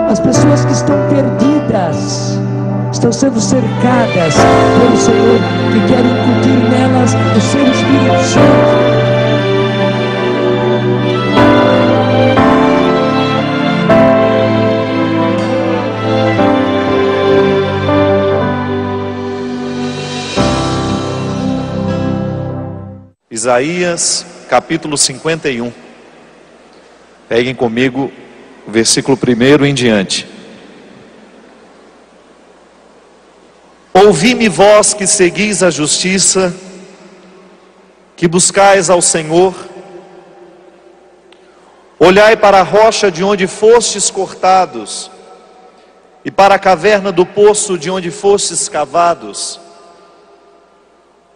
As pessoas que estão perdidas estão sendo cercadas pelo Senhor, que quer incutir nelas o seu Espírito Santo. Isaías capítulo 51. Peguem comigo o versículo 1 em diante. Ouvi-me vós que seguis a justiça, que buscais ao Senhor. Olhai para a rocha de onde fostes cortados, e para a caverna do poço de onde fostes cavados.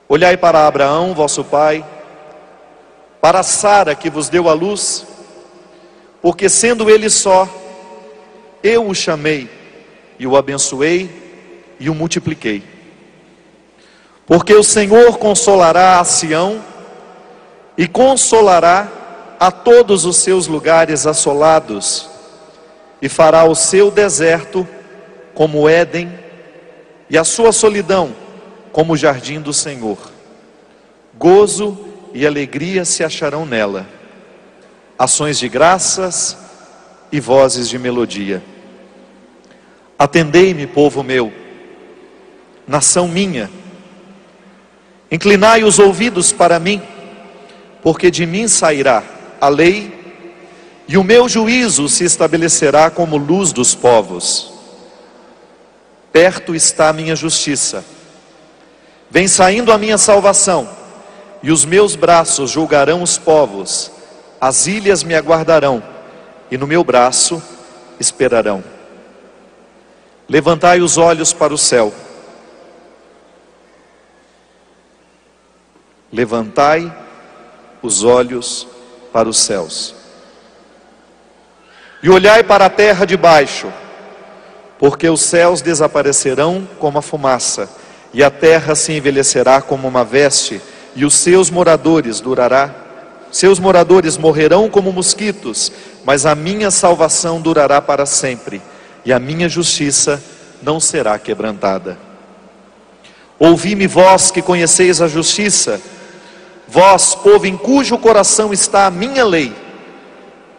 Olhai para Abraão, vosso pai, para Sara, que vos deu a luz, porque sendo ele só, eu o chamei, e o abençoei, e o multipliquei. Porque o Senhor consolará a Sião, e consolará a todos os seus lugares assolados, e fará o seu deserto como Éden, e a sua solidão como o jardim do Senhor. Gozo e alegria se acharão nela, ações de graças e vozes de melodia. Atendei-me, povo meu, nação minha, inclinai os ouvidos para mim, porque de mim sairá a lei, e o meu juízo se estabelecerá como luz dos povos. Perto está a minha justiça, vem saindo a minha salvação, e os meus braços julgarão os povos, as ilhas me aguardarão, e no meu braço esperarão. Levantai os olhos para o céu, levantai os olhos para os céus, e olhai para a terra de baixo, porque os céus desaparecerão como a fumaça, e a terra se envelhecerá como uma veste, e os seus moradores morrerão como mosquitos, mas a minha salvação durará para sempre, e a minha justiça não será quebrantada. Ouvi-me vós que conheceis a justiça, vós, povo em cujo coração está a minha lei.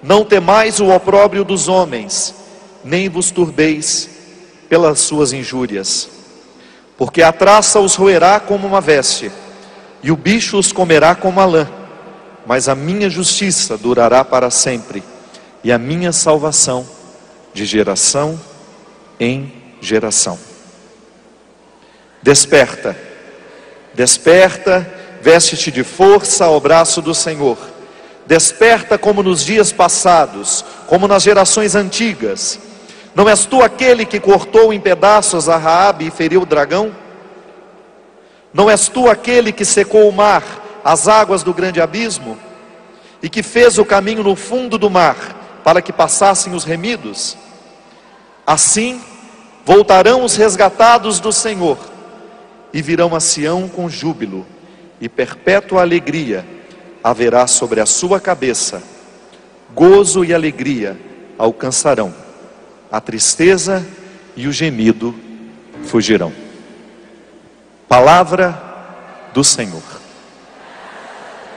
Não temais o opróbrio dos homens, nem vos turbeis pelas suas injúrias, porque a traça os roerá como uma veste, e o bicho os comerá como a lã, mas a minha justiça durará para sempre, e a minha salvação de geração em geração. Desperta, desperta, veste-te de força ao braço do Senhor. Desperta como nos dias passados, como nas gerações antigas. Não és tu aquele que cortou em pedaços a Raabe e feriu o dragão? Não és tu aquele que secou o mar, as águas do grande abismo, e que fez o caminho no fundo do mar, para que passassem os remidos? Assim voltarão os resgatados do Senhor, e virão a Sião com júbilo, e perpétua alegria haverá sobre a sua cabeça. Gozo e alegria alcançarão, a tristeza e o gemido fugirão. Palavra do Senhor.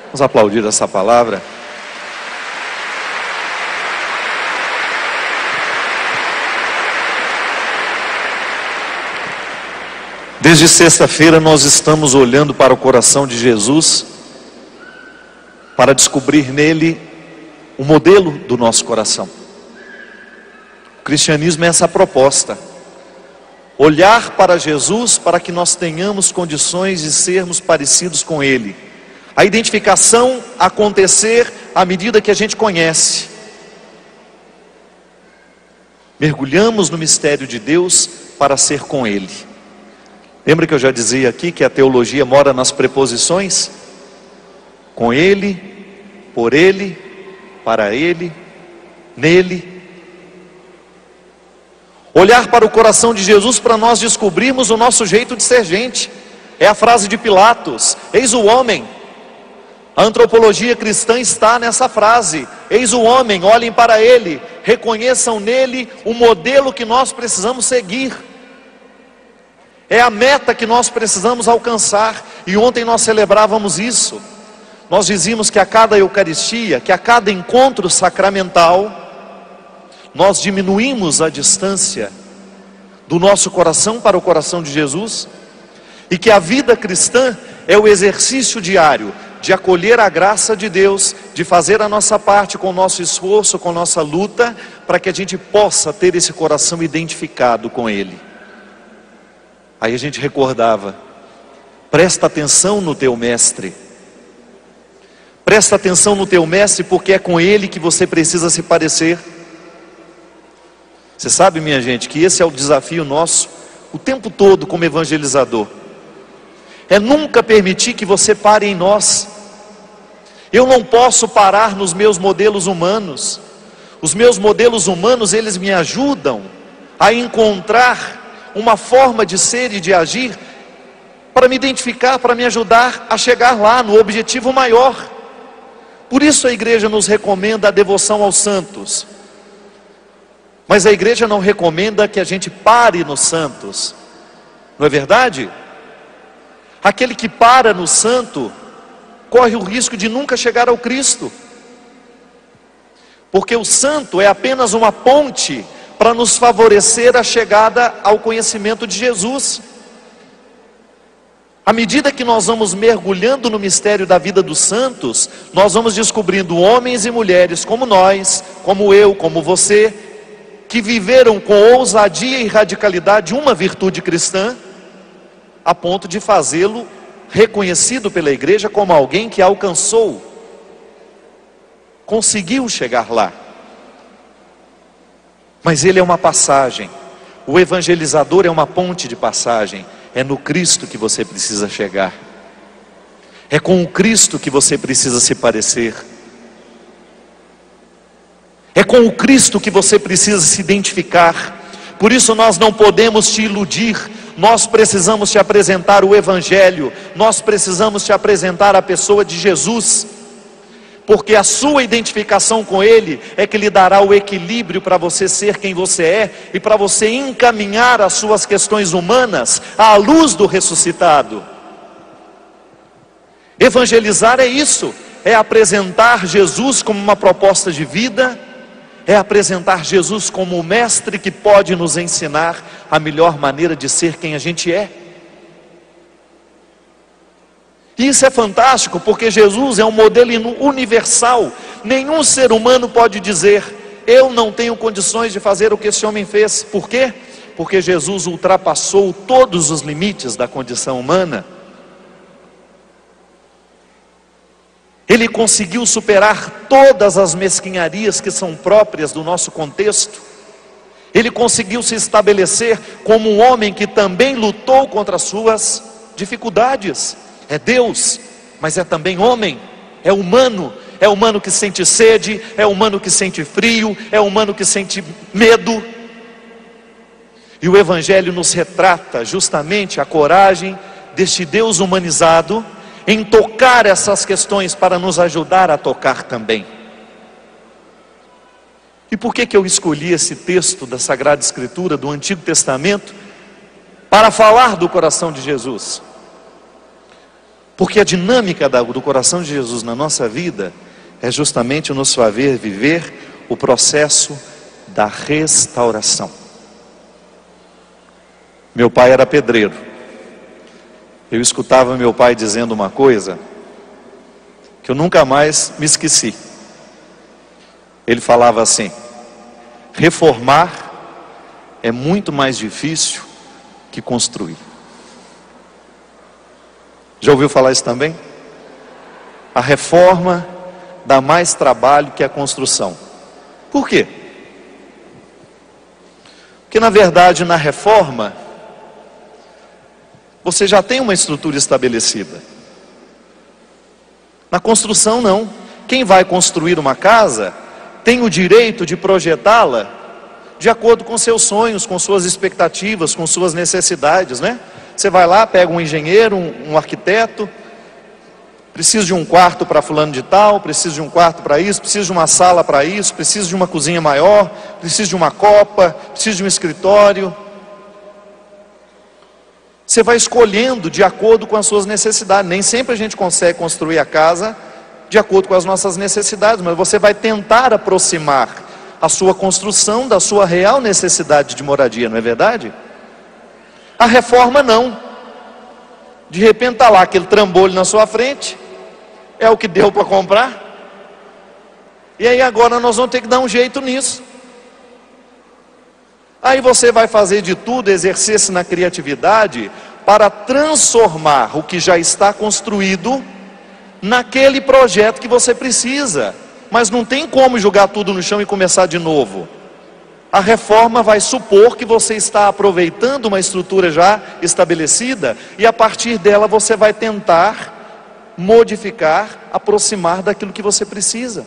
Vamos aplaudir essa palavra. Desde sexta-feira nós estamos olhando para o coração de Jesus, para descobrir nele o modelo do nosso coração. O cristianismo é essa proposta: olhar para Jesus para que nós tenhamos condições de sermos parecidos com Ele. A identificação acontecer à medida que a gente conhece. Mergulhamos no mistério de Deus para ser com Ele. Lembra que eu já dizia aqui que a teologia mora nas preposições? Com Ele, por Ele, para Ele, nele. Olhar para o coração de Jesus para nós descobrirmos o nosso jeito de ser gente. É a frase de Pilatos: eis o homem. A antropologia cristã está nessa frase: eis o homem, olhem para ele, reconheçam nele o modelo que nós precisamos seguir. É a meta que nós precisamos alcançar. E ontem nós celebrávamos isso. Nós dizíamos que a cada Eucaristia, que a cada encontro sacramental, nós diminuímos a distância do nosso coração para o coração de Jesus, e que a vida cristã é o exercício diário de acolher a graça de Deus, de fazer a nossa parte com o nosso esforço, com a nossa luta, para que a gente possa ter esse coração identificado com Ele. Aí a gente recordava: presta atenção no teu mestre, presta atenção no teu mestre, porque é com ele que você precisa se parecer. Você sabe, minha gente, que esse é o desafio nosso o tempo todo como evangelizador. É nunca permitir que você pare em nós. Eu não posso parar nos meus modelos humanos. Os meus modelos humanos, eles me ajudam a encontrar uma forma de ser e de agir, para me identificar, para me ajudar a chegar lá no objetivo maior. Por isso a igreja nos recomenda a devoção aos santos. Mas a igreja não recomenda que a gente pare nos santos. Não é verdade? Aquele que para no santo corre o risco de nunca chegar ao Cristo. Porque o santo é apenas uma ponte para nos favorecer a chegada ao conhecimento de Jesus. À medida que nós vamos mergulhando no mistério da vida dos santos, nós vamos descobrindo homens e mulheres como nós, como eu, como você, que viveram com ousadia e radicalidade uma virtude cristã, a ponto de fazê-lo reconhecido pela igreja como alguém que alcançou, conseguiu chegar lá. Mas ele é uma passagem, o evangelizador é uma ponte de passagem. É no Cristo que você precisa chegar, é com o Cristo que você precisa se parecer, é com o Cristo que você precisa se identificar. Por isso nós não podemos te iludir. Nós precisamos te apresentar o Evangelho, nós precisamos te apresentar a pessoa de Jesus, porque a sua identificação com Ele é que lhe dará o equilíbrio para você ser quem você é, e para você encaminhar as suas questões humanas à luz do ressuscitado. Evangelizar é isso, é apresentar Jesus como uma proposta de vida, é apresentar Jesus como o mestre que pode nos ensinar a melhor maneira de ser quem a gente é. E isso é fantástico, porque Jesus é um modelo universal. Nenhum ser humano pode dizer: eu não tenho condições de fazer o que esse homem fez. Por quê? Porque Jesus ultrapassou todos os limites da condição humana. Ele conseguiu superar todas as mesquinharias que são próprias do nosso contexto. Ele conseguiu se estabelecer como um homem que também lutou contra as suas dificuldades. É Deus, mas é também homem, é humano que sente sede, é humano que sente frio, é humano que sente medo. E o Evangelho nos retrata justamente a coragem deste Deus humanizado em tocar essas questões para nos ajudar a tocar também. E por que eu escolhi esse texto da Sagrada Escritura, do Antigo Testamento, para falar do coração de Jesus? Porque a dinâmica do coração de Jesus na nossa vida é justamente nos fazer viver o processo da restauração. Meu pai era pedreiro. Eu escutava meu pai dizendo uma coisa que eu nunca mais me esqueci. Ele falava assim: reformar é muito mais difícil que construir. Já ouviu falar isso também? A reforma dá mais trabalho que a construção. Por quê? Porque na verdade na reforma você já tem uma estrutura estabelecida. Na construção não. Quem vai construir uma casa tem o direito de projetá-la de acordo com seus sonhos, com suas expectativas, com suas necessidades, né? Você vai lá, pega um engenheiro, um arquiteto, Preciso de um quarto para fulano de tal, preciso de um quarto para isso, preciso de uma sala para isso, preciso de uma cozinha maior, preciso de uma copa, preciso de um escritório. Você vai escolhendo de acordo com as suas necessidades. Nem sempre a gente consegue construir a casa de acordo com as nossas necessidades, mas você vai tentar aproximar a sua construção da sua real necessidade de moradia, não é verdade? A reforma não. De repente está lá aquele trambolho na sua frente, é o que deu para comprar, e aí agora nós vamos ter que dar um jeito nisso. Aí você vai fazer de tudo, exercer-se na criatividade, para transformar o que já está construído naquele projeto que você precisa. Mas não tem como jogar tudo no chão e começar de novo. A reforma vai supor que você está aproveitando uma estrutura já estabelecida, e a partir dela você vai tentar modificar, aproximar daquilo que você precisa.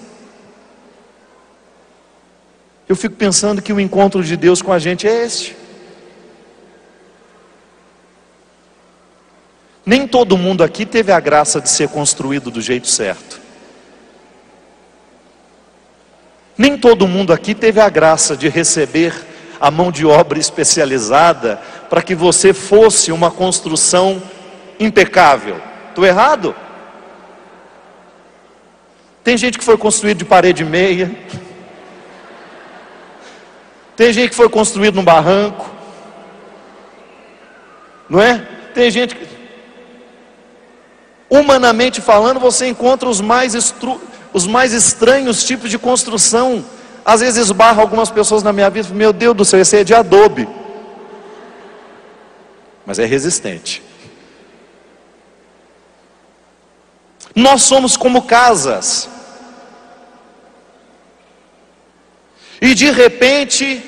Eu fico pensando que o encontro de Deus com a gente é este. Nem todo mundo aqui teve a graça de ser construído do jeito certo. Nem todo mundo aqui teve a graça de receber a mão de obra especializada para que você fosse uma construção impecável. Estou errado? Tem gente que foi construído de parede meia. Tem gente que foi construído num barranco. Não é? Tem gente que... Humanamente falando, você encontra os mais estranhos tipos de construção. Às vezes esbarra algumas pessoas na minha vida, meu Deus do céu, esse é de adobe. Mas é resistente. Nós somos como casas. E de repente,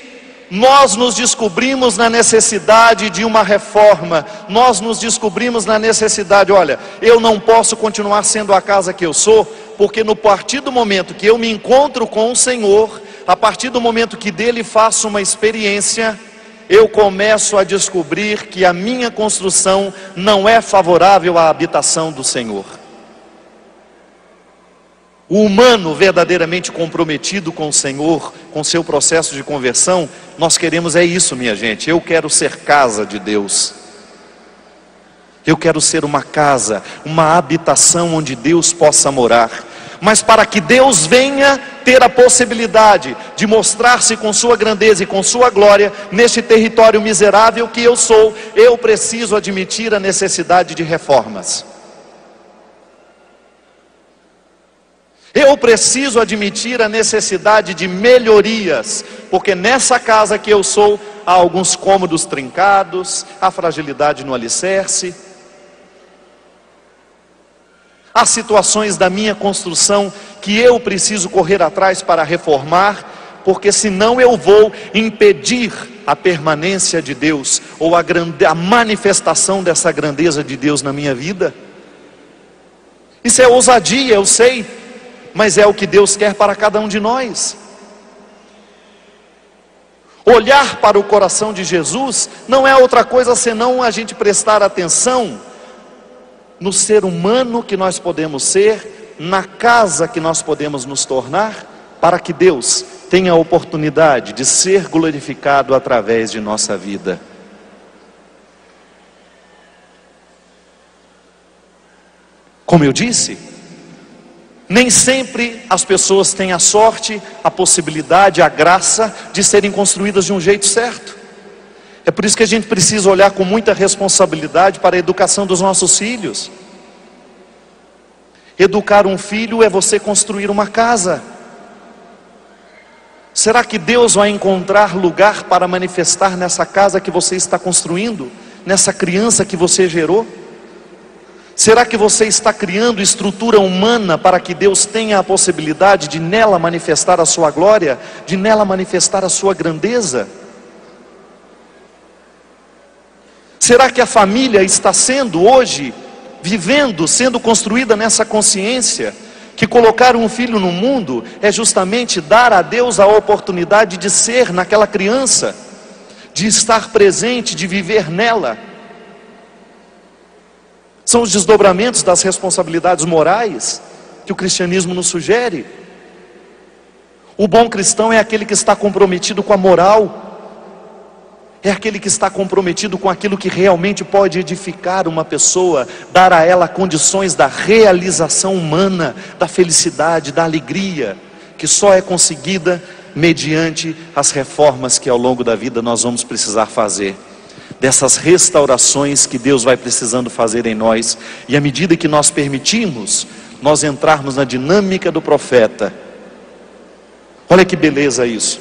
nós nos descobrimos na necessidade de uma reforma. Nós nos descobrimos na necessidade, olha, eu não posso continuar sendo a casa que eu sou, porque no partir do momento que eu me encontro com o Senhor, a partir do momento que dele faço uma experiência, eu começo a descobrir que a minha construção não é favorável à habitação do Senhor. O humano verdadeiramente comprometido com o Senhor, com seu processo de conversão, nós queremos é isso, minha gente. Eu quero ser casa de Deus. Eu quero ser uma casa, uma habitação onde Deus possa morar. Mas para que Deus venha ter a possibilidade de mostrar-se com sua grandeza e com sua glória neste território miserável que eu sou, eu preciso admitir a necessidade de reformas. Eu preciso admitir a necessidade de melhorias, porque nessa casa que eu sou, há alguns cômodos trincados, há fragilidade no alicerce, há situações da minha construção que eu preciso correr atrás para reformar, porque senão eu vou impedir a permanência de Deus, ou a manifestação dessa grandeza de Deus na minha vida. Isso é ousadia, eu sei, mas é o que Deus quer para cada um de nós. Olhar para o coração de Jesus não é outra coisa senão a gente prestar atenção no ser humano que nós podemos ser, na casa que nós podemos nos tornar, para que Deus tenha a oportunidade de ser glorificado através de nossa vida. Como eu disse, nem sempre as pessoas têm a sorte, a possibilidade, a graça de serem construídas de um jeito certo. É por isso que a gente precisa olhar com muita responsabilidade para a educação dos nossos filhos. Educar um filho é você construir uma casa. Será que Deus vai encontrar lugar para manifestar nessa casa que você está construindo? Nessa criança que você gerou? Será que você está criando estrutura humana para que Deus tenha a possibilidade de nela manifestar a sua glória, de nela manifestar a sua grandeza? Será que a família está sendo hoje, sendo construída nessa consciência, que colocar um filho no mundo é justamente dar a Deus a oportunidade de ser naquela criança, de estar presente, de viver nela? São os desdobramentos das responsabilidades morais que o cristianismo nos sugere. O bom cristão é aquele que está comprometido com a moral, é aquele que está comprometido com aquilo que realmente pode edificar uma pessoa, dar a ela condições da realização humana, da felicidade, da alegria, que só é conseguida mediante as reformas que ao longo da vida nós vamos precisar fazer, dessas restaurações que Deus vai precisando fazer em nós, e à medida que nós permitimos, nós entrarmos na dinâmica do profeta. Olha que beleza isso.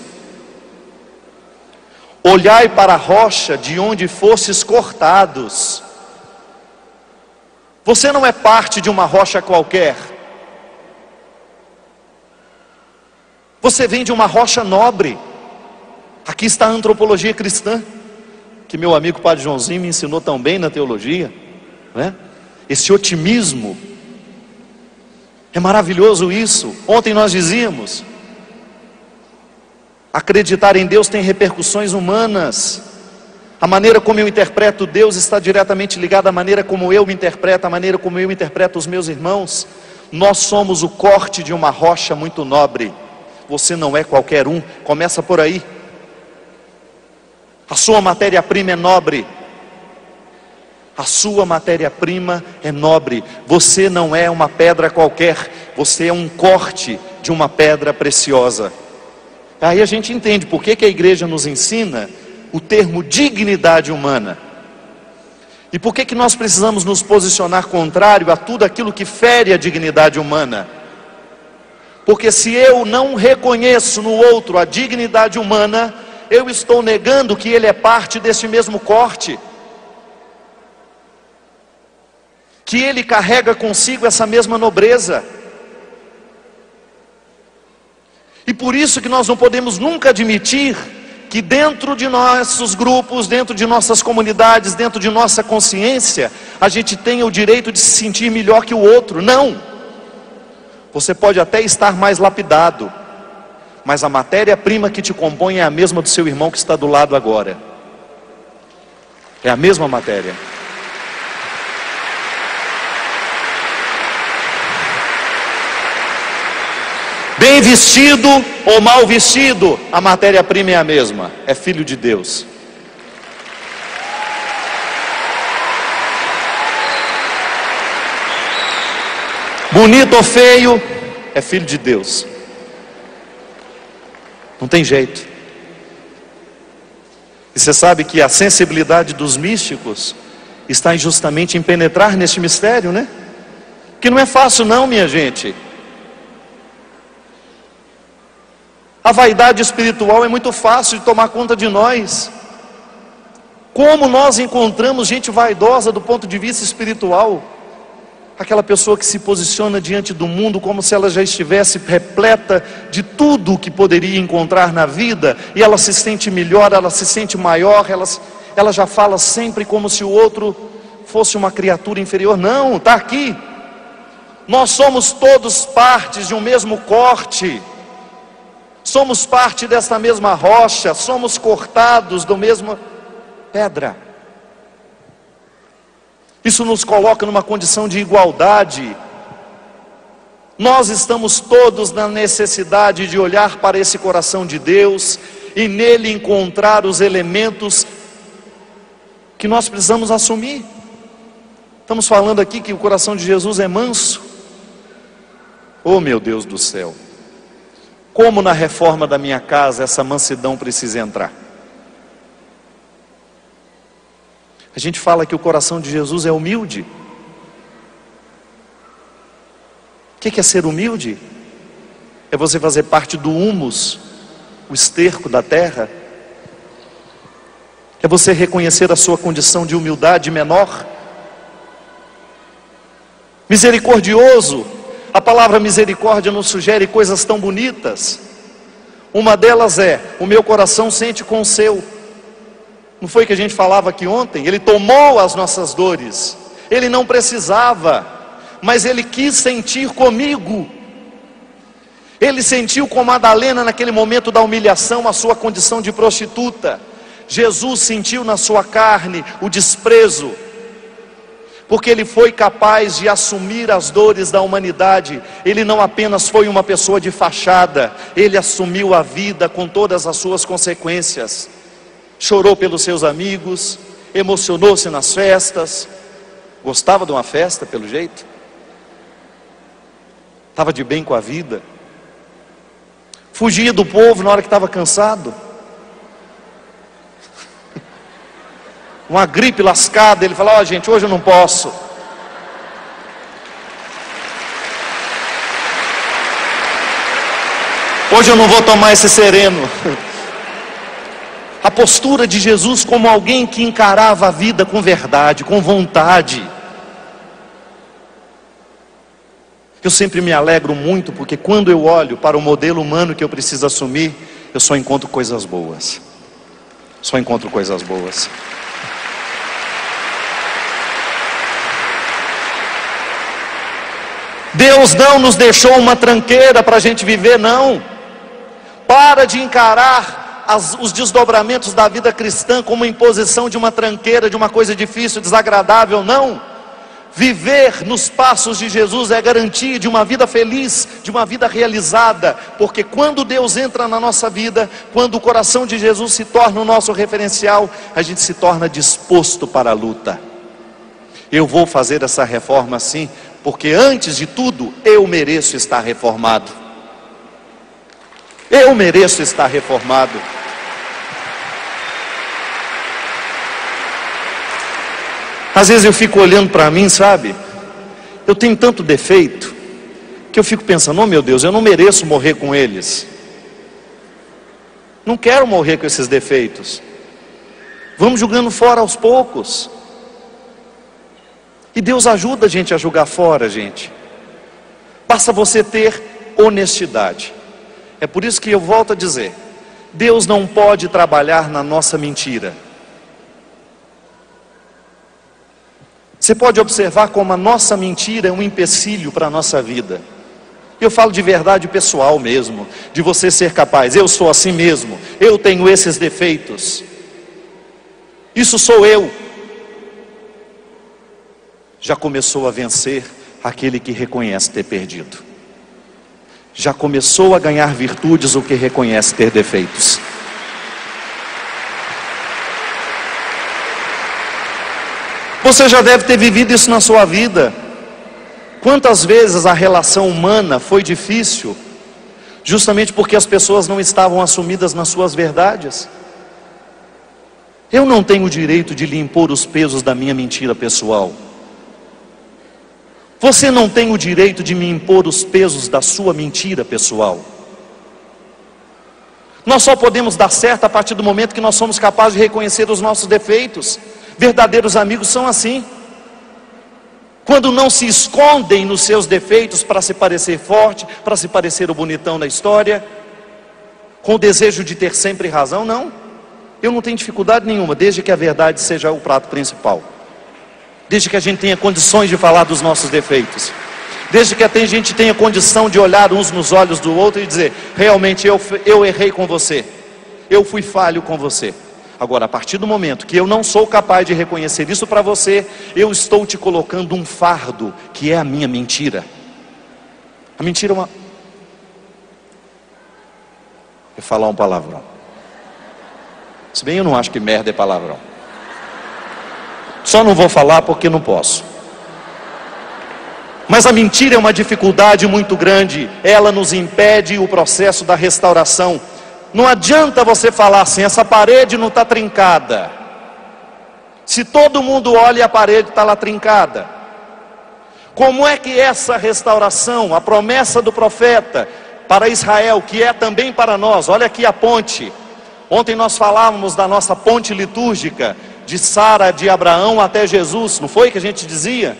Olhai para a rocha de onde fostes cortados. Você não é parte de uma rocha qualquer. Você vem de uma rocha nobre. Aqui está a antropologia cristã, que meu amigo Padre Joãozinho me ensinou tão bem na teologia, né? Esse otimismo. É maravilhoso isso. Ontem nós dizíamos, acreditar em Deus tem repercussões humanas. A maneira como eu interpreto Deus está diretamente ligada à maneira como eu me interpreto, à maneira como eu interpreto os meus irmãos. Nós somos o corte de uma rocha muito nobre. Você não é qualquer um, começa por aí. A sua matéria-prima é nobre. A sua matéria-prima é nobre. Você não é uma pedra qualquer, você é um corte de uma pedra preciosa. Aí a gente entende por que a igreja nos ensina o termo dignidade humana. E por que nós precisamos nos posicionar contrário a tudo aquilo que fere a dignidade humana. Porque se eu não reconheço no outro a dignidade humana, eu estou negando que ele é parte desse mesmo corte, que ele carrega consigo essa mesma nobreza. E por isso que nós não podemos nunca admitir que dentro de nossos grupos, dentro de nossas comunidades, dentro de nossa consciência, a gente tenha o direito de se sentir melhor que o outro. Não! Você pode até estar mais lapidado, mas a matéria-prima que te compõe é a mesma do seu irmão que está do lado agora. É a mesma matéria. Bem vestido ou mal vestido, a matéria-prima é a mesma, é filho de Deus. Bonito ou feio, é filho de Deus. Não tem jeito. E você sabe que a sensibilidade dos místicos está justamente em penetrar neste mistério, né? Que não é fácil não, minha gente. A vaidade espiritual é muito fácil de tomar conta de nós. Como nós encontramos gente vaidosa do ponto de vista espiritual? Aquela pessoa que se posiciona diante do mundo como se ela já estivesse repleta de tudo o que poderia encontrar na vida, e ela se sente melhor, ela se sente maior, ela já fala sempre como se o outro fosse uma criatura inferior. Não, está aqui. Nós somos todos partes de um mesmo corte. Somos parte desta mesma rocha, somos cortados do mesmo pedra. Isso nos coloca numa condição de igualdade. Nós estamos todos na necessidade de olhar para esse coração de Deus e nele encontrar os elementos que nós precisamos assumir. Estamos falando aqui que o coração de Jesus é manso. Oh, meu Deus do céu! Como na reforma da minha casa essa mansidão precisa entrar? A gente fala que o coração de Jesus é humilde. O que é ser humilde? É você fazer parte do humus, o esterco da terra. É você reconhecer a sua condição de humildade menor. Misericordioso. A palavra misericórdia nos sugere coisas tão bonitas. Uma delas é: o meu coração sente com o seu. Não foi que a gente falava aqui ontem? Ele tomou as nossas dores. Ele não precisava, mas ele quis sentir comigo. Ele sentiu com Madalena naquele momento da humilhação a sua condição de prostituta. Jesus sentiu na sua carne o desprezo. porque Ele foi capaz de assumir as dores da humanidade. Ele não apenas foi uma pessoa de fachada, Ele assumiu a vida com todas as suas consequências. Chorou pelos seus amigos, emocionou-se nas festas, gostava de uma festa pelo jeito, estava de bem com a vida, fugia do povo na hora que estava cansado. Uma gripe lascada, ele falava: ó, gente, hoje eu não posso. Hoje eu não vou tomar esse sereno. A postura de Jesus como alguém que encarava a vida com verdade, com vontade. Eu sempre me alegro muito, porque quando eu olho para o modelo humano que eu preciso assumir, eu só encontro coisas boas. Só encontro coisas boas. Deus não nos deixou uma tranqueira para a gente viver, não. Para de encarar os desdobramentos da vida cristã como imposição de uma tranqueira, de uma coisa difícil, desagradável, não. Viver nos passos de Jesus é garantia de uma vida feliz, de uma vida realizada, porque quando Deus entra na nossa vida, quando o coração de Jesus se torna o nosso referencial, a gente se torna disposto para a luta. Eu vou fazer essa reforma sim, porque antes de tudo, eu mereço estar reformado. Eu mereço estar reformado. Às vezes eu fico olhando para mim, sabe? Eu tenho tanto defeito, que eu fico pensando: oh meu Deus, eu não mereço morrer com eles. Não quero morrer com esses defeitos. Vamos jogando fora aos poucos. E Deus ajuda a gente a jogar fora, gente. Basta você ter honestidade. É por isso que eu volto a dizer: Deus não pode trabalhar na nossa mentira. Você pode observar como a nossa mentira é um empecilho para a nossa vida. Eu falo de verdade pessoal mesmo, de você ser capaz: eu sou assim mesmo, eu tenho esses defeitos, isso sou eu. Já começou a vencer aquele que reconhece ter perdido. Já começou a ganhar virtudes o que reconhece ter defeitos. Você já deve ter vivido isso na sua vida. Quantas vezes a relação humana foi difícil, justamente porque as pessoas não estavam assumidas nas suas verdades. Eu não tenho o direito de lhe impor os pesos da minha mentira pessoal. Você não tem o direito de me impor os pesos da sua mentira pessoal. Nós só podemos dar certo a partir do momento que nós somos capazes de reconhecer os nossos defeitos. Verdadeiros amigos são assim. Quando não se escondem nos seus defeitos para se parecer forte, para se parecer o bonitão da história, com o desejo de ter sempre razão, não. Eu não tenho dificuldade nenhuma, desde que a verdade seja o prato principal. Desde que a gente tenha condições de falar dos nossos defeitos. Desde que a gente tenha condição de olhar uns nos olhos do outro e dizer: realmente eu errei com você, eu fui falho com você. Agora, a partir do momento que eu não sou capaz de reconhecer isso para você, eu estou te colocando um fardo, que é a minha mentira. A mentira é uma... Eu falar um palavrão. Se bem eu não acho que merda é palavrão. Só não vou falar porque não posso. Mas a mentira é uma dificuldade muito grande. Ela nos impede o processo da restauração. Não adianta você falar assim: essa parede não está trincada. Se todo mundo olha e a parede está lá trincada. Como é que essa restauração, a promessa do profeta para Israel, que é também para nós, olha aqui a ponte. Ontem nós falávamos da nossa ponte litúrgica, de Sara, de Abraão até Jesus, não foi que a gente dizia?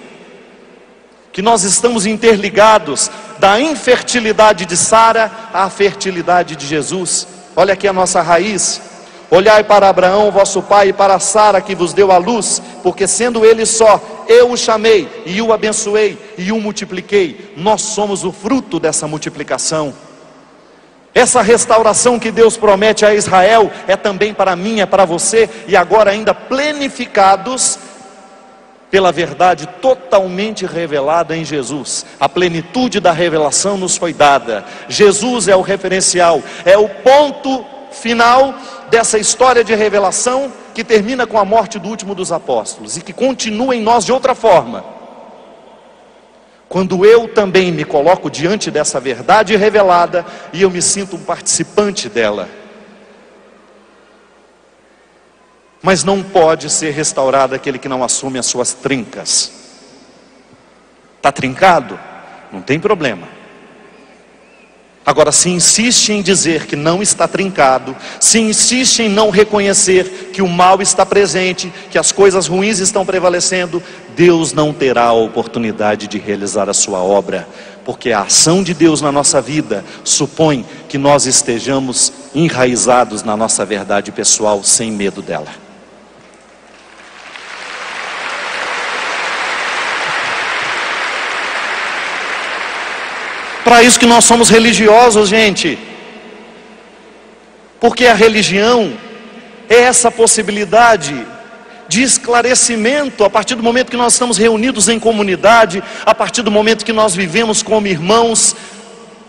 Que nós estamos interligados da infertilidade de Sara à fertilidade de Jesus. Olha aqui a nossa raiz: olhai para Abraão vosso pai e para Sara que vos deu a luz, porque sendo ele só, eu o chamei e o abençoei e o multipliquei. Nós somos o fruto dessa multiplicação. Essa restauração que Deus promete a Israel é também para mim, é para você, e agora ainda plenificados pela verdade totalmente revelada em Jesus. A plenitude da revelação nos foi dada. Jesus é o referencial, é o ponto final dessa história de revelação que termina com a morte do último dos apóstolos e que continua em nós de outra forma. Quando eu também me coloco diante dessa verdade revelada e eu me sinto um participante dela. Mas não pode ser restaurado aquele que não assume as suas trincas. Está trincado? Não tem problema. Agora, se insiste em dizer que não está trincado, se insiste em não reconhecer que o mal está presente, que as coisas ruins estão prevalecendo, Deus não terá a oportunidade de realizar a sua obra, porque a ação de Deus na nossa vida supõe que nós estejamos enraizados na nossa verdade pessoal, sem medo dela. Para isso que nós somos religiosos, gente. Porque a religião é essa possibilidade de esclarecimento a partir do momento que nós estamos reunidos em comunidade, a partir do momento que nós vivemos como irmãos,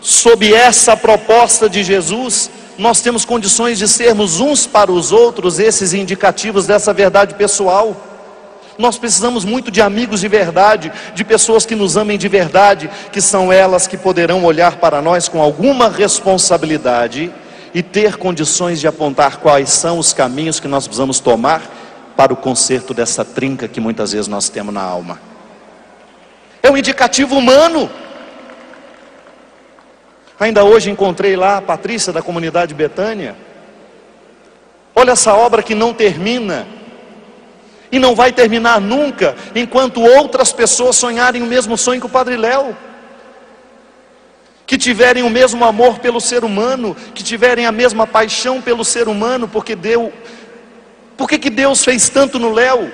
sob essa proposta de Jesus, nós temos condições de sermos uns para os outros esses indicativos dessa verdade pessoal. Nós precisamos muito de amigos de verdade, de pessoas que nos amem de verdade, que são elas que poderão olhar para nós com alguma responsabilidade e ter condições de apontar quais são os caminhos que nós precisamos tomar para o conserto dessa trinca que muitas vezes nós temos na alma. É um indicativo humano. Ainda hoje encontrei lá a Patrícia da comunidade Betânia. Olha essa obra que não termina. E não vai terminar nunca, enquanto outras pessoas sonharem o mesmo sonho que o Padre Léo. Que tiverem o mesmo amor pelo ser humano, que tiverem a mesma paixão pelo ser humano, Por que Deus fez tanto no Léo?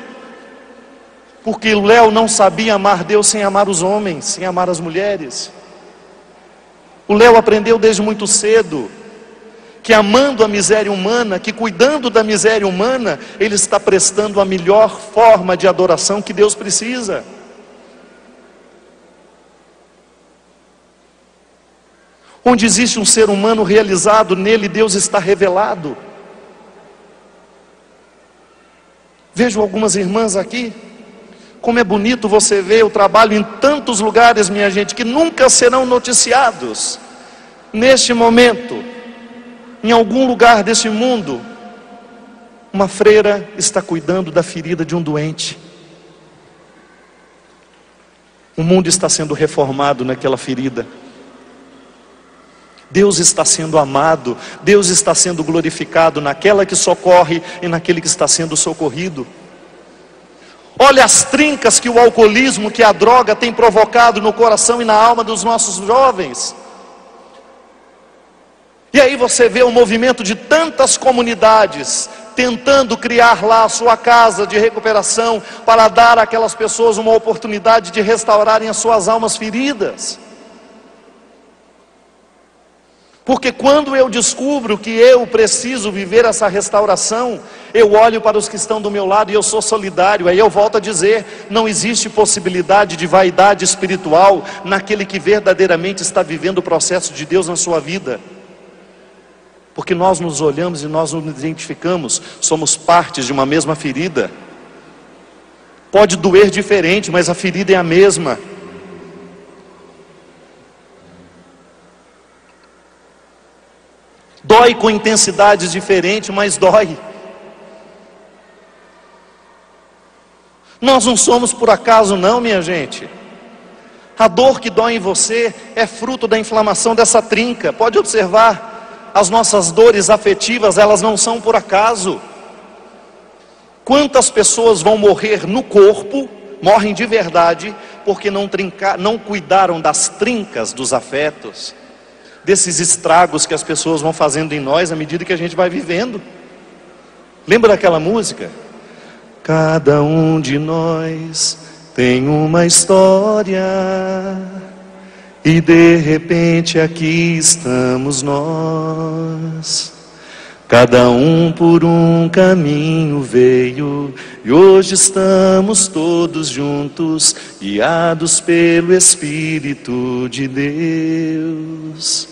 Porque o Léo não sabia amar Deus sem amar os homens, sem amar as mulheres. O Léo aprendeu desde muito cedo que amando a miséria humana, que cuidando da miséria humana, ele está prestando a melhor forma de adoração que Deus precisa. Onde existe um ser humano realizado, nele Deus está revelado. Vejo algumas irmãs aqui, como é bonito você ver o trabalho em tantos lugares, minha gente, que nunca serão noticiados. Neste momento, em algum lugar desse mundo, uma freira está cuidando da ferida de um doente. O mundo está sendo reformado naquela ferida. Deus está sendo amado, Deus está sendo glorificado naquela que socorre e naquele que está sendo socorrido. Olha as trincas que o alcoolismo, que a droga tem provocado no coração e na alma dos nossos jovens. E aí você vê o movimento de tantas comunidades tentando criar lá a sua casa de recuperação para dar àquelas pessoas uma oportunidade de restaurarem as suas almas feridas. Porque quando eu descubro que eu preciso viver essa restauração, eu olho para os que estão do meu lado e eu sou solidário. Aí eu volto a dizer, não existe possibilidade de vaidade espiritual naquele que verdadeiramente está vivendo o processo de Deus na sua vida. Porque nós nos olhamos e nós nos identificamos, somos partes de uma mesma ferida. Pode doer diferente, mas a ferida é a mesma. Dói com intensidades diferentes, mas dói. Nós não somos por acaso não, minha gente. A dor que dói em você é fruto da inflamação dessa trinca. Pode observar. As nossas dores afetivas, elas não são por acaso. Quantas pessoas vão morrer no corpo, morrem de verdade, porque não cuidaram das trincas dos afetos, desses estragos que as pessoas vão fazendo em nós à medida que a gente vai vivendo. Lembra daquela música? Cada um de nós tem uma história, e de repente aqui estamos nós. Cada um por um caminho veio, e hoje estamos todos juntos, guiados pelo Espírito de Deus.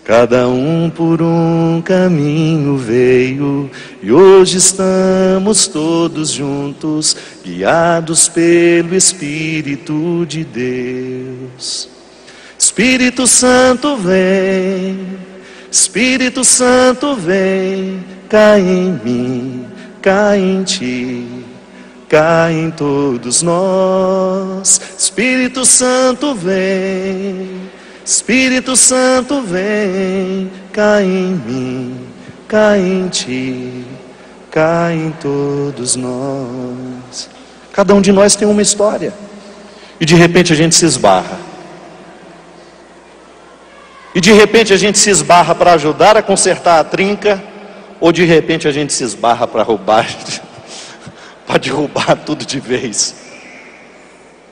Cada um por um caminho veio, e hoje estamos todos juntos, guiados pelo Espírito de Deus. Espírito Santo vem, Espírito Santo vem, cai em mim, cai em ti, cai em todos nós. Espírito Santo vem, Espírito Santo vem, cai em mim, cai em ti, cai em todos nós. Cada um de nós tem uma história, e de repente a gente se esbarra. E de repente a gente se esbarra para ajudar a consertar a trinca, ou de repente a gente se esbarra para roubar, para derrubar tudo de vez.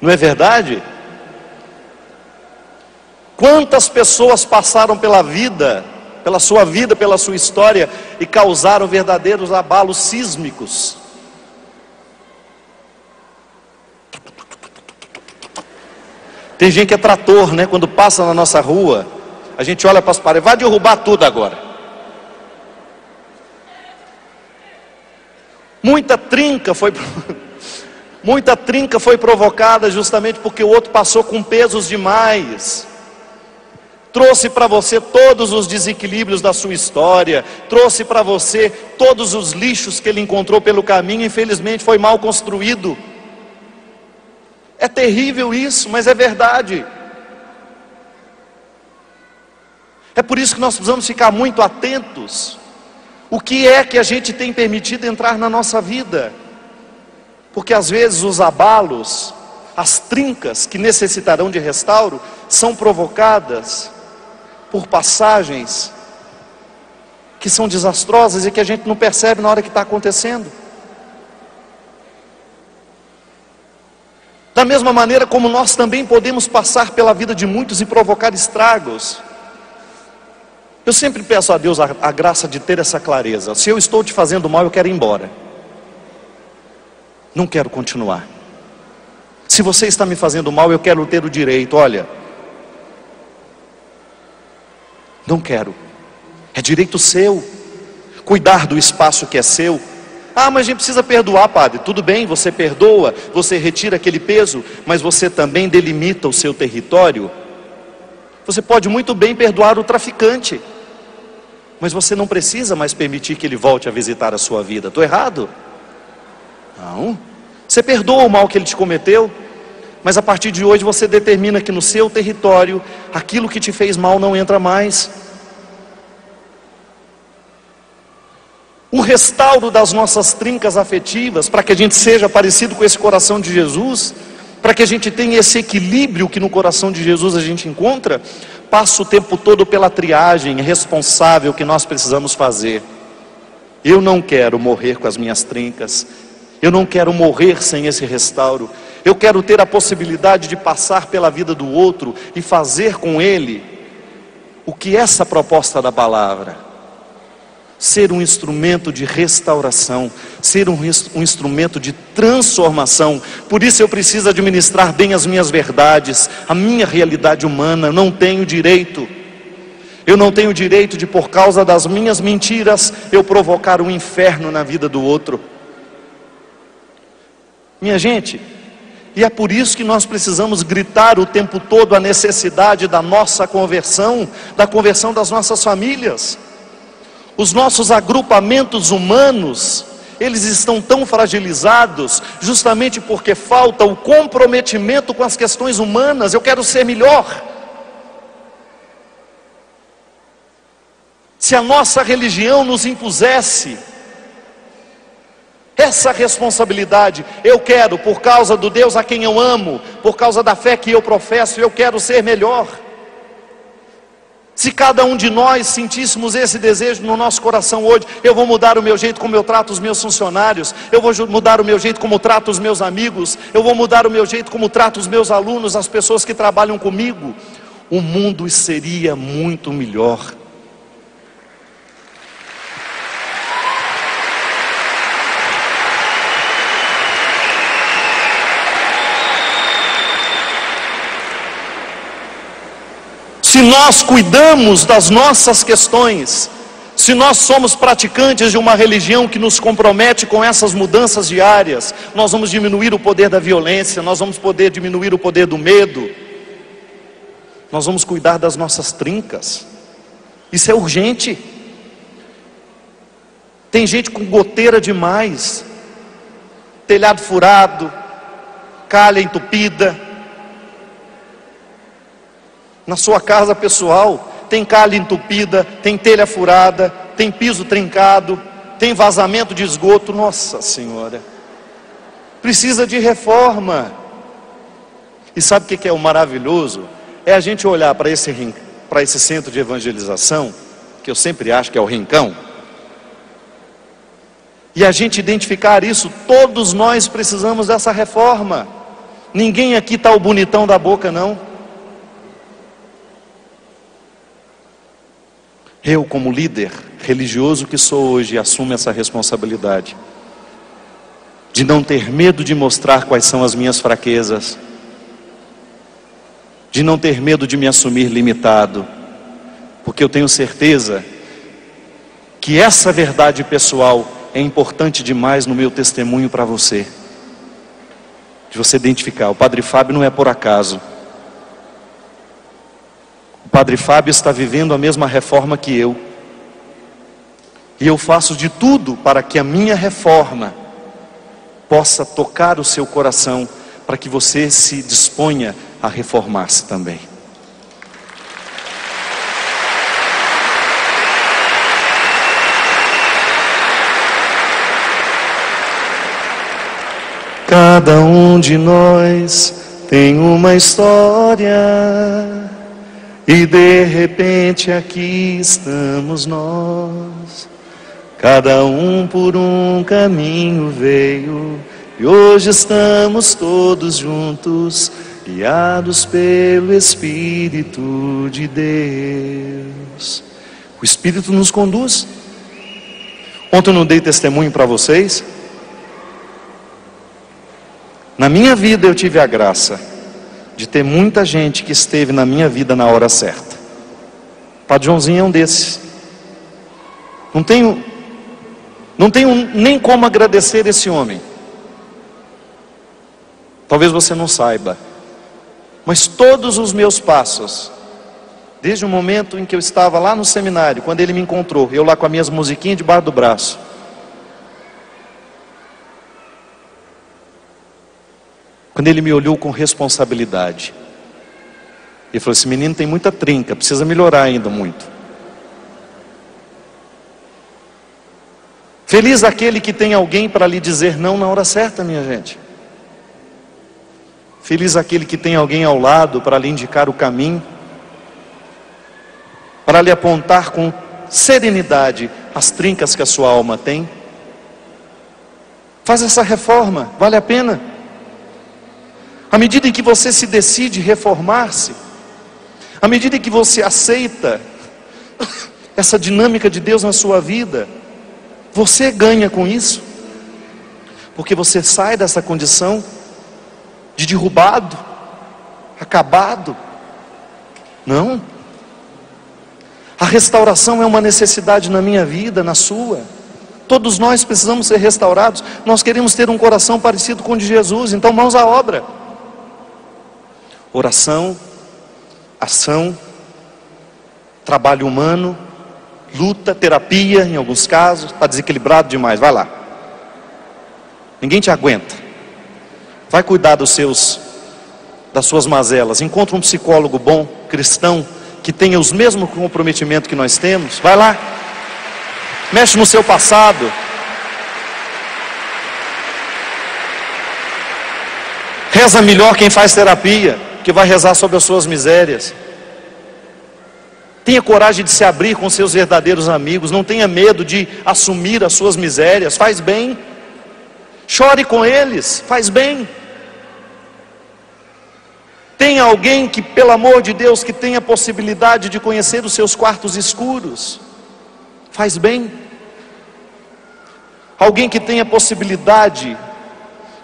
Não é verdade? Quantas pessoas passaram pela sua história, e causaram verdadeiros abalos sísmicos? Tem gente que é trator, né? Quando passa na nossa rua, a gente olha para as paredes, vai derrubar tudo agora. Muita trinca foi provocada justamente porque o outro passou com pesos demais. Trouxe para você todos os desequilíbrios da sua história, trouxe para você todos os lixos que ele encontrou pelo caminho. Infelizmente foi mal construído. É terrível isso, mas é verdade. É por isso que nós precisamos ficar muito atentos. O que é que a gente tem permitido entrar na nossa vida? Porque às vezes os abalos, as trincas que necessitarão de restauro, são provocadas por passagens que são desastrosas e que a gente não percebe na hora que está acontecendo. Da mesma maneira como nós também podemos passar pela vida de muitos e provocar estragos. Eu sempre peço a Deus a graça de ter essa clareza. Se eu estou te fazendo mal, eu quero ir embora. Não quero continuar. Se você está me fazendo mal, eu quero ter o direito. Olha, não quero. É direito seu. Cuidar do espaço que é seu. Ah, mas a gente precisa perdoar, padre. Tudo bem, você perdoa, você retira aquele peso, mas você também delimita o seu território. Você pode muito bem perdoar o traficante, mas você não precisa mais permitir que ele volte a visitar a sua vida. Estou errado? Não. Você perdoa o mal que ele te cometeu, mas a partir de hoje você determina que no seu território aquilo que te fez mal não entra mais. O restauro das nossas trincas afetivas, para que a gente seja parecido com esse coração de Jesus, para que a gente tenha esse equilíbrio que no coração de Jesus a gente encontra, passa o tempo todo pela triagem responsável que nós precisamos fazer. Eu não quero morrer com as minhas trincas, eu não quero morrer sem esse restauro, eu quero ter a possibilidade de passar pela vida do outro e fazer com ele o que essa proposta da palavra. Ser um instrumento de restauração, ser um instrumento de transformação. Por isso eu preciso administrar bem as minhas verdades, a minha realidade humana. Eu não tenho direito de, por causa das minhas mentiras, eu provocar um inferno na vida do outro. Minha gente, e é por isso que nós precisamos gritar o tempo todo a necessidade da nossa conversão, da conversão das nossas famílias. Os nossos agrupamentos humanos, eles estão tão fragilizados, justamente porque falta o comprometimento com as questões humanas. Eu quero ser melhor. Se a nossa religião nos impusesse essa responsabilidade, eu quero, por causa do Deus a quem eu amo, por causa da fé que eu professo, eu quero ser melhor. Se cada um de nós sentíssemos esse desejo no nosso coração hoje, eu vou mudar o meu jeito como eu trato os meus funcionários, eu vou mudar o meu jeito como trato os meus amigos, eu vou mudar o meu jeito como trato os meus alunos, as pessoas que trabalham comigo, o mundo seria muito melhor. nós cuidamos das nossas questões, se nós somos praticantes de uma religião que nos compromete com essas mudanças diárias, nós vamos diminuir o poder da violência, nós vamos poder diminuir o poder do medo, nós vamos cuidar das nossas trincas. Isso é urgente. Tem gente com goteira demais, telhado furado, calha entupida. Na sua casa pessoal, tem calha entupida, tem telha furada, tem piso trincado, tem vazamento de esgoto. Nossa Senhora, precisa de reforma. E sabe o que é o maravilhoso? É a gente olhar para esse centro de evangelização, que eu sempre acho que é o rincão, e a gente identificar isso. Todos nós precisamos dessa reforma. Ninguém aqui está o bonitão da boca, não. Eu, como líder religioso que sou hoje, assumo essa responsabilidade de não ter medo de mostrar quais são as minhas fraquezas, de não ter medo de me assumir limitado, porque eu tenho certeza que essa verdade pessoal é importante demais no meu testemunho para você, de você identificar: o Padre Fábio não é por acaso. O Padre Fábio está vivendo a mesma reforma que eu, e eu faço de tudo para que a minha reforma possa tocar o seu coração, para que você se disponha a reformar-se também. Cada um de nós tem uma história, e de repente aqui estamos nós. Cada um por um caminho veio, e hoje estamos todos juntos, guiados pelo Espírito de Deus. O Espírito nos conduz. Ontem eu não dei testemunho para vocês. Na minha vida eu tive a graça de ter muita gente que esteve na minha vida na hora certa. O Padre Joãozinho é um desses. Não tenho nem como agradecer esse homem. Talvez você não saiba, mas todos os meus passos, desde o momento em que eu estava lá no seminário, quando ele me encontrou, eu lá com as minhas musiquinhas debaixo do braço, quando ele me olhou com responsabilidade, ele falou: esse menino tem muita trinca, precisa melhorar ainda muito. Feliz aquele que tem alguém para lhe dizer não na hora certa, minha gente. Feliz aquele que tem alguém ao lado para lhe indicar o caminho, para lhe apontar com serenidade as trincas que a sua alma tem. Faz essa reforma, vale a pena. À medida em que você se decide reformar-se, à medida em que você aceita essa dinâmica de Deus na sua vida, você ganha com isso, porque você sai dessa condição de derrubado, acabado. Não. A restauração é uma necessidade na minha vida, na sua. Todos nós precisamos ser restaurados. Nós queremos ter um coração parecido com o de Jesus. Então, mãos à obra. Oração, ação, trabalho humano, luta, terapia em alguns casos. Está desequilibrado demais, vai lá. Ninguém te aguenta. Vai cuidar das suas mazelas. Encontra um psicólogo bom, cristão, que tenha os mesmos comprometimentos que nós temos. Vai lá. Mexe no seu passado. Reza melhor quem faz terapia, que vai rezar sobre as suas misérias. Tenha coragem de se abrir com seus verdadeiros amigos. Não tenha medo de assumir as suas misérias. Faz bem. Chore com eles. Faz bem. Tenha alguém que, pelo amor de Deus, que tenha possibilidade de conhecer os seus quartos escuros. Faz bem. Alguém que tenha possibilidade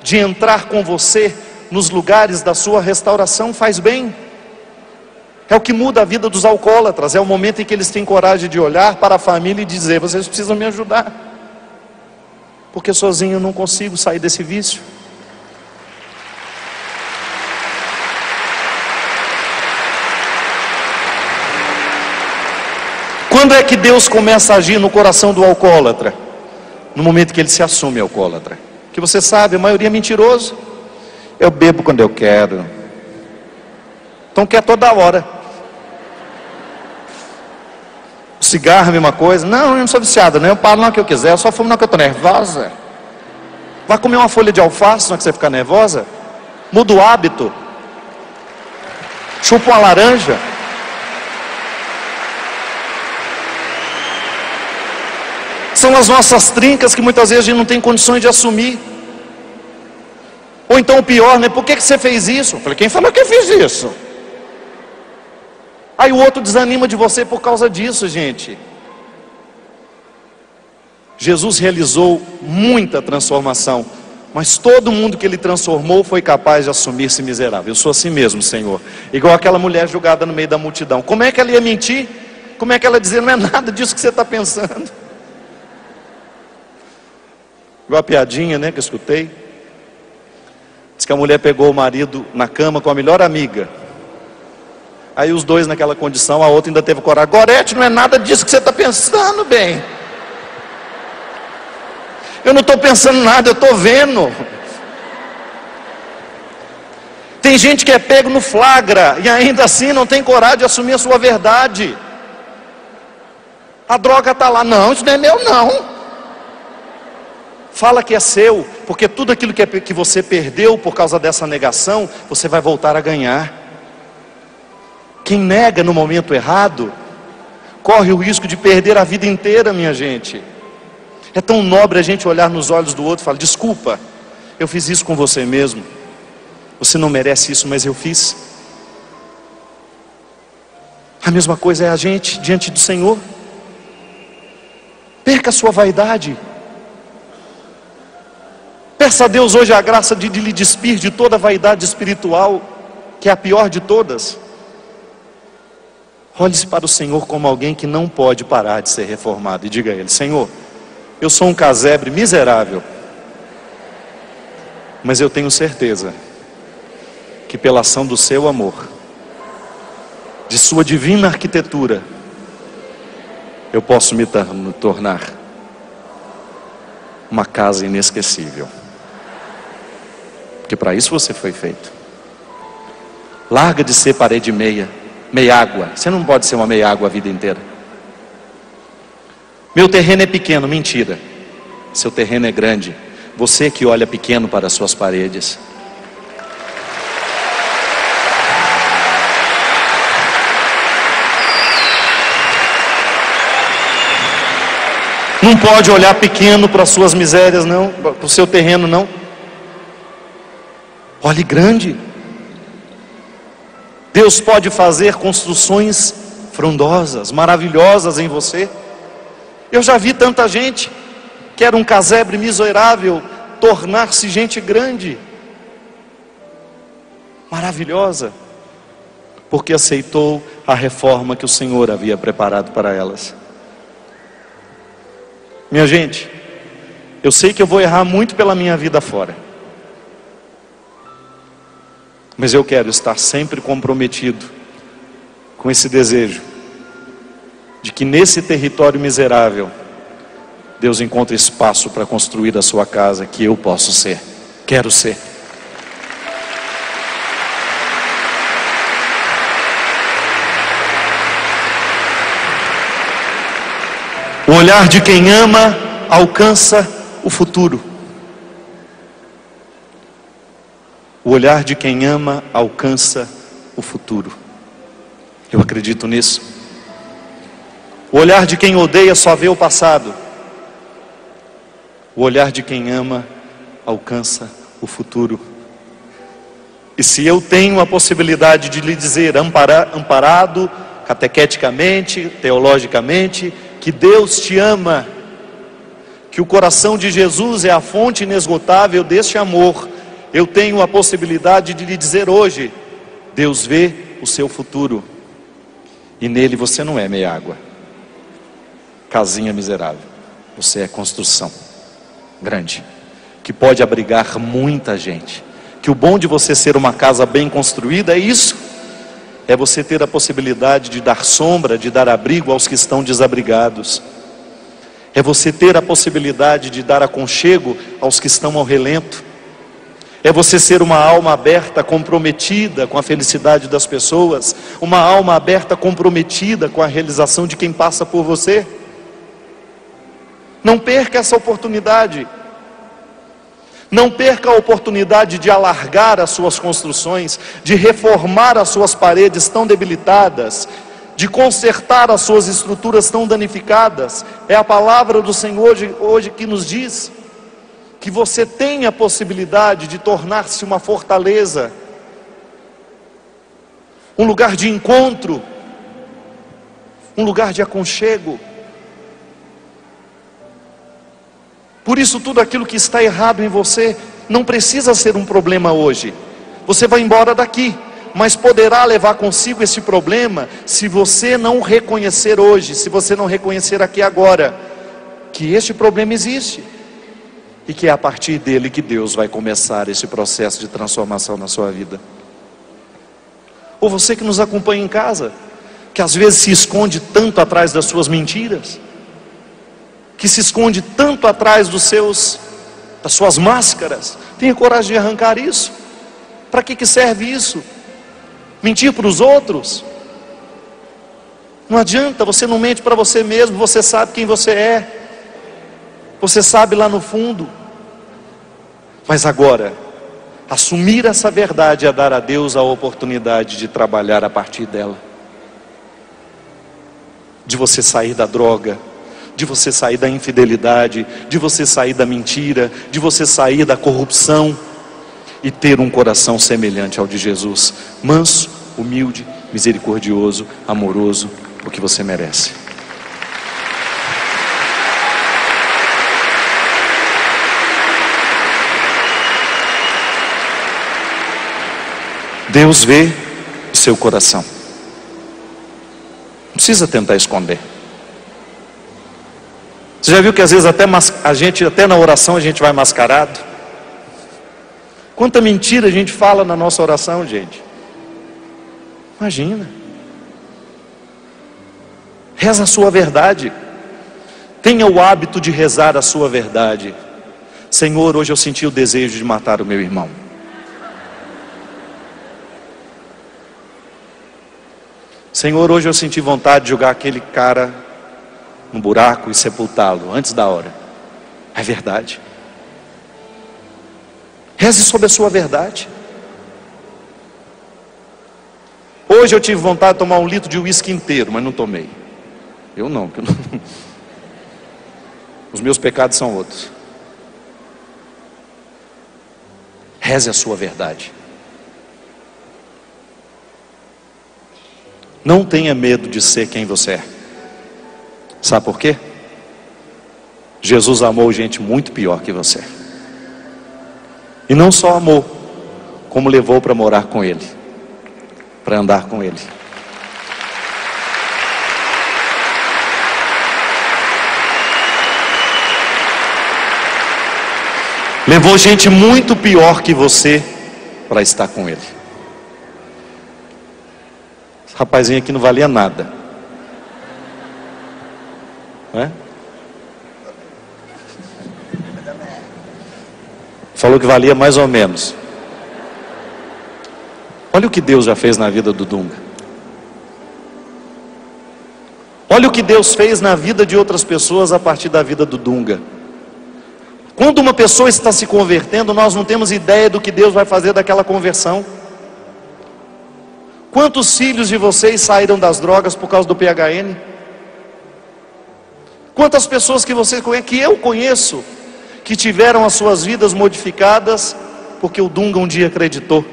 de entrar com você nos lugares da sua restauração. Faz bem. É o que muda a vida dos alcoólatras. É o momento em que eles têm coragem de olhar para a família e dizer: vocês precisam me ajudar, porque sozinho eu não consigo sair desse vício. Quando é que Deus começa a agir no coração do alcoólatra? No momento que ele se assume alcoólatra. Que você sabe, a maioria é mentiroso. Eu bebo quando eu quero. Então quer toda hora. O cigarro é a mesma coisa. Não, eu não sou viciado, né? Eu paro na hora que eu quiser, eu só fumo na hora que eu estou nervosa. Vai comer uma folha de alface na hora que você ficar nervosa? Muda o hábito. Chupa uma laranja. São as nossas trincas que muitas vezes a gente não tem condições de assumir. Ou então o pior, né? Por que você fez isso? Eu falei: quem falou que eu fiz isso? Aí o outro desanima de você por causa disso, gente. Jesus realizou muita transformação, mas todo mundo que ele transformou foi capaz de assumir-se miserável. Eu sou assim mesmo, Senhor. Igual aquela mulher julgada no meio da multidão. Como é que ela ia mentir? Como é que ela ia dizer: não é nada disso que você está pensando? Igual a piadinha, né, que eu escutei. Diz que a mulher pegou o marido na cama com a melhor amiga. Aí os dois naquela condição, a outra ainda teve coragem: Gorete, não é nada disso que você está pensando, bem. Eu não estou pensando nada, eu estou vendo. Tem gente que é pego no flagra e ainda assim não tem coragem de assumir a sua verdade. A droga está lá: não, isso não é meu não. Fala que é seu, porque tudo aquilo que você perdeu por causa dessa negação, você vai voltar a ganhar. Quem nega no momento errado, corre o risco de perder a vida inteira, minha gente. É tão nobre a gente olhar nos olhos do outro e falar: desculpa, eu fiz isso com você mesmo. Você não merece isso, mas eu fiz. A mesma coisa é a gente diante do Senhor. Perca a sua vaidade. Peça a Deus hoje a graça de lhe despir de toda a vaidade espiritual, que é a pior de todas. Olhe-se para o Senhor como alguém que não pode parar de ser reformado e diga a Ele: Senhor, eu sou um casebre miserável, mas eu tenho certeza que pela ação do seu amor, de sua divina arquitetura, eu posso me tornar uma casa inesquecível. Porque para isso você foi feito. Larga de ser parede meia água. Você não pode ser uma meia água a vida inteira. Meu terreno é pequeno, mentira. Seu terreno é grande. Você que olha pequeno para as suas paredes. Não pode olhar pequeno para as suas misérias, não, para o seu terreno, não. Olhe grande. Deus pode fazer construções frondosas, maravilhosas em você. Eu já vi tanta gente que era um casebre miserável tornar-se gente grande, maravilhosa, porque aceitou a reforma que o Senhor havia preparado para elas. Minha gente, eu sei que eu vou errar muito pela minha vida fora, mas eu quero estar sempre comprometido com esse desejo de que nesse território miserável Deus encontre espaço para construir a sua casa, que eu posso ser, quero ser. O olhar de quem ama alcança o futuro. O olhar de quem ama alcança o futuro. Eu acredito nisso. O olhar de quem odeia só vê o passado. O olhar de quem ama alcança o futuro. E se eu tenho a possibilidade de lhe dizer, amparado, catequeticamente, teologicamente, que Deus te ama, que o coração de Jesus é a fonte inesgotável deste amor, eu tenho a possibilidade de lhe dizer hoje: Deus vê o seu futuro, E nele você não é meia água, casinha miserável. Você é construção grande, que pode abrigar muita gente. Que o bom de você ser uma casa bem construída é isso. É você ter a possibilidade de dar sombra, de dar abrigo aos que estão desabrigados. É você ter a possibilidade de dar aconchego aos que estão ao relento. É você ser uma alma aberta, comprometida com a felicidade das pessoas. Uma alma aberta, comprometida com a realização de quem passa por você. Não perca essa oportunidade. Não perca a oportunidade de alargar as suas construções, de reformar as suas paredes tão debilitadas, de consertar as suas estruturas tão danificadas. É a palavra do Senhor hoje que nos diz que você tem a possibilidade de tornar-se uma fortaleza, um lugar de encontro, um lugar de aconchego. Por isso tudo aquilo que está errado em você não precisa ser um problema hoje. Você vai embora daqui, mas poderá levar consigo esse problema se você não reconhecer hoje, se você não reconhecer aqui agora, que este problema existe. E que é a partir dele que Deus vai começar esse processo de transformação na sua vida. Ou você que nos acompanha em casa, que às vezes se esconde tanto atrás das suas mentiras, que se esconde tanto atrás das suas máscaras, tenha coragem de arrancar isso. Para que serve isso? Mentir para os outros? Não adianta, você não mente para você mesmo, você sabe quem você é, você sabe lá no fundo. Mas agora, assumir essa verdade é dar a Deus a oportunidade de trabalhar a partir dela. De você sair da droga, de você sair da infidelidade, de você sair da mentira, de você sair da corrupção e ter um coração semelhante ao de Jesus, manso, humilde, misericordioso, amoroso, o que você merece. Deus vê o seu coração. Não precisa tentar esconder. Você já viu que às vezes até na oração a gente vai mascarado? Quanta mentira a gente fala na nossa oração, gente. Imagina. Reza a sua verdade. Tenha o hábito de rezar a sua verdade. Senhor, hoje eu senti o desejo de matar o meu irmão. Senhor, hoje eu senti vontade de jogar aquele cara no buraco e sepultá-lo antes da hora. É verdade. Reze sobre a sua verdade. Hoje eu tive vontade de tomar 1 litro de uísque inteiro, mas não tomei. Eu não, porque não. Os meus pecados são outros. Reze a sua verdade. Não tenha medo de ser quem você é. Sabe por quê? Jesus amou gente muito pior que você. E não só amou, como levou para morar com Ele, para andar com Ele. Levou gente muito pior que você para estar com Ele. Esse rapazinho aqui não valia nada. Não é? Falou que valia mais ou menos. Olha o que Deus já fez na vida do Dunga. Olha o que Deus fez na vida de outras pessoas a partir da vida do Dunga. Quando uma pessoa está se convertendo, nós não temos ideia do que Deus vai fazer daquela conversão. Quantos filhos de vocês saíram das drogas por causa do PHN? Quantas pessoas que vocês conhecem, que eu conheço, que tiveram as suas vidas modificadas porque o Dunga um dia acreditou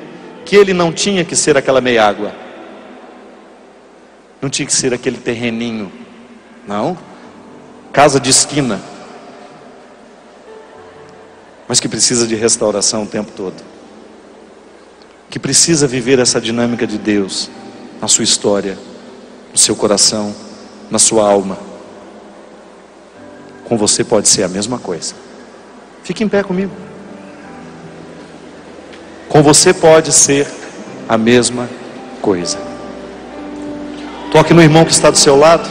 que ele não tinha que ser aquela meia água, não tinha que ser aquele terreninho, não, casa de esquina, mas que precisa de restauração o tempo todo, que precisa viver essa dinâmica de Deus na sua história, no seu coração, na sua alma. Com você pode ser a mesma coisa. Fique em pé comigo. Com você pode ser a mesma coisa. Toque no irmão que está do seu lado.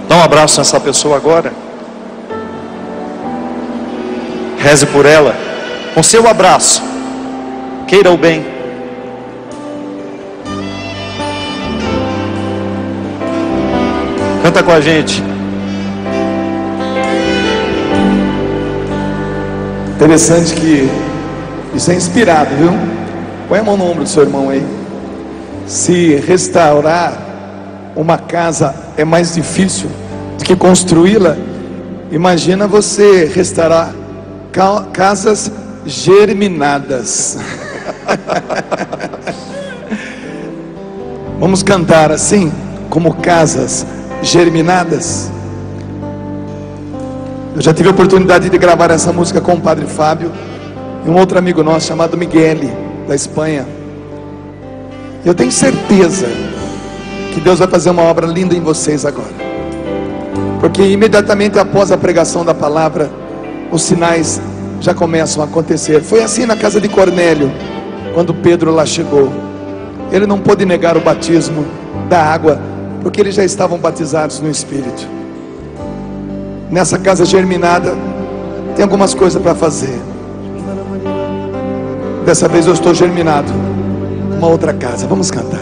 Dá um abraço nessa pessoa agora. Reze por ela. Com seu abraço, queira o bem. Canta com a gente. Interessante que isso é inspirado, viu? Põe a mão no ombro do seu irmão aí. Se restaurar uma casa é mais difícil do que construí-la, imagina você restaurar casas germinadas. Vamos cantar assim, como casas germinadas. Eu já tive a oportunidade de gravar essa música com o Padre Fábio e um outro amigo nosso chamado Miguel, da Espanha. Eu tenho certeza que Deus vai fazer uma obra linda em vocês agora, porque imediatamente após a pregação da palavra, os sinais já começam a acontecer. Foi assim na casa de Cornélio, quando Pedro lá chegou. Ele não pôde negar o batismo da água, porque eles já estavam batizados no Espírito. Nessa casa germinada tem algumas coisas para fazer. Dessa vez eu estou germinado numa outra casa. Vamos cantar.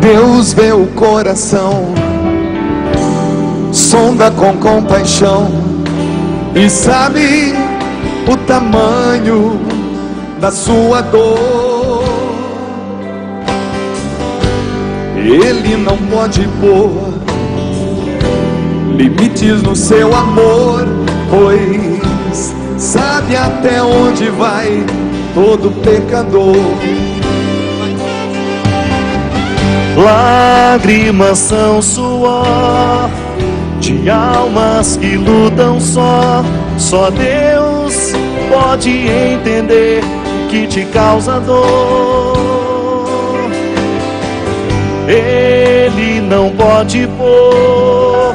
Deus vê o coração, sonda com compaixão e sabe o tamanho da sua dor. Ele não pode pôr limites no seu amor, pois sabe até onde vai todo pecador. Lágrimas são suor de almas que lutam só. Só Deus pode entender o que te causa dor. Ele não pode pôr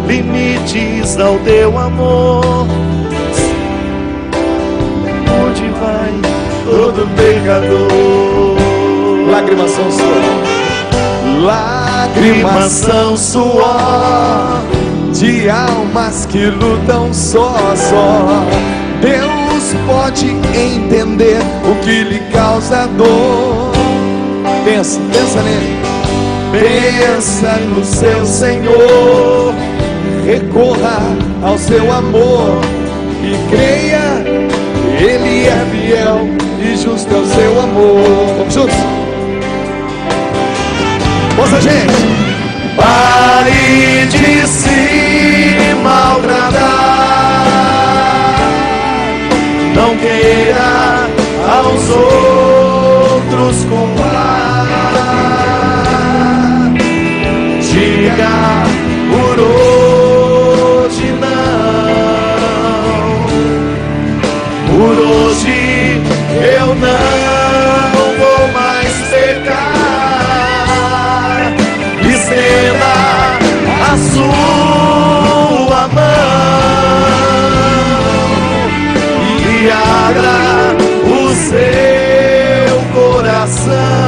limites ao teu amor. Onde vai todo pecador? Lágrimas são suor. Lágrimas são suor de almas que lutam só. Deus pode entender o que lhe causa dor. Pensa nele. Pensa no seu Senhor, recorra ao seu amor e creia, Ele é fiel e justo é o seu amor. Vamos juntos? Ouça, gente. Pare de se malgradar, não queira aos outros comprar. Diga por hoje não, por hoje eu não vou mais pecar. Estenda a sua mão e abra o seu coração.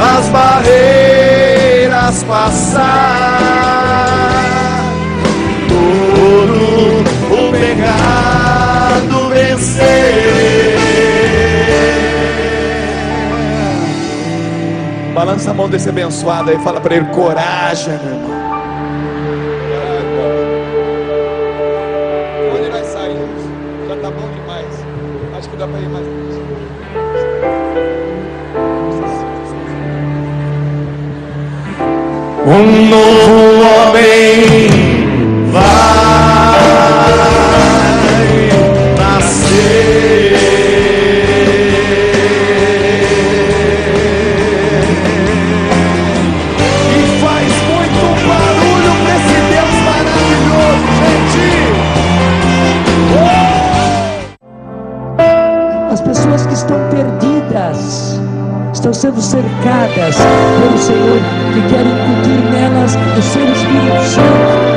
As barreiras passar, todo o pecado vencer. Balança a mão desse abençoado aí, fala para ele: coragem, meu irmão. Onde nós saímos? Já tá bom demais. Acho que dá para ir mais. um novo homem vai nascer. E faz muito barulho pra esse Deus maravilhoso, gente. As pessoas que estão perdidas estão sendo cercadas pelo Senhor, que quer incutir nelas o seu Espírito Santo.